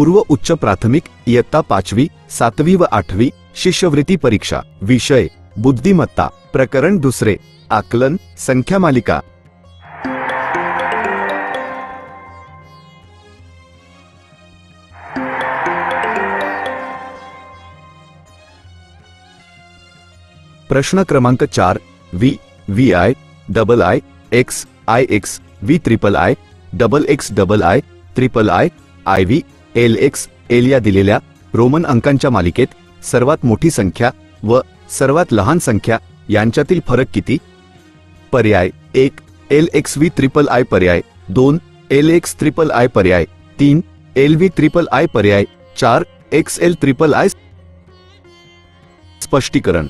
पूर्व उच्च प्राथमिक इयत्ता 5वी 7वी व 8वी शिष्यवृत्ती परीक्षा विषय बुद्धिमत्ता प्रकरण दुसरे आकलन संख्या मालिका। प्रश्न क्रमांक 4 V V I double I X I X V triple I double X double I triple I I V L X L या दिलेल्या रोमन अंकांच्या मालिकेत सर्वात मोठी संख्या व सर्वात लहान संख्या यांच्यातील फरक किती? पर्याय 1 L x V triple I पर्याय 2 एल एक्स ट्रिपल आय पर्याय 3 एल व्ही ट्रिपल आय पर्याय 4 एक्स एल ट्रिपल आय। स्पष्टीकरण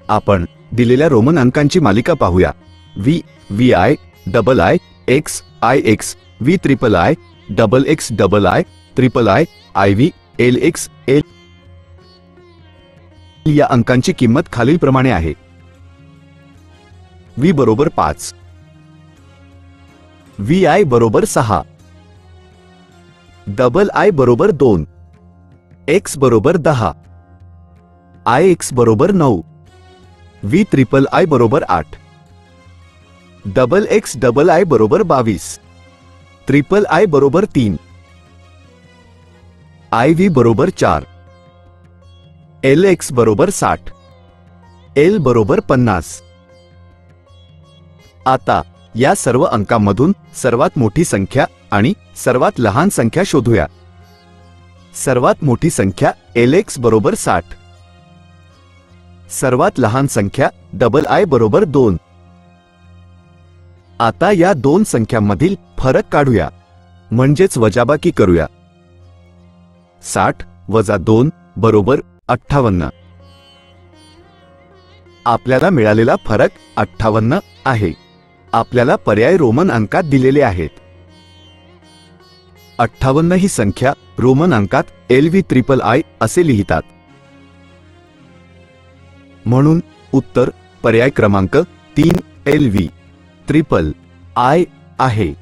आपण दिलेल्या रोमन अंकांची मालिका पाहूया। V V I double I X I X V triple I double X double I triple I I V L X L या अंकांची किंमत खालीलप्रमाणे आहे। वी बरोबर 5, वी आय बरोबर 6, डबल आय बरोबर 2, एक्स बरोबर 10, आय एक्स बरोबर 9, वी ट्रिपल आय बरोबर 8, डबल एक्स डबल आय बरोबर 22, ट्रिपल आय बरोबर 3, आय व्ही बरोबर 4, एल एक्स बरोबर 60, एल बरोबर 50। आता या सर्व अंकांमधून सर्वात मोठी संख्या आणि सर्वात लहान संख्या शोधूया। सर्वात मोठी संख्या एल एक्स बरोबर 60, सर्वात लहान संख्या डबल आय बरोबर 2। आता या दोन संख्यांमधील फरक काढूया म्हणजेच वजाबाकी करूया। 60 वजा 2 बरोबर 58। आपल्याला मिळालेला फरक 58 आहे। आपल्याला पर्याय रोमन अंकात दिलेले आहेत। 58 ही संख्या रोमन अंकात एल व्ही ट्रिपल आय असे लिहितात। म्हणून उत्तर पर्याय क्रमांक 3 एल व्ही ट्रिपल आय आहे।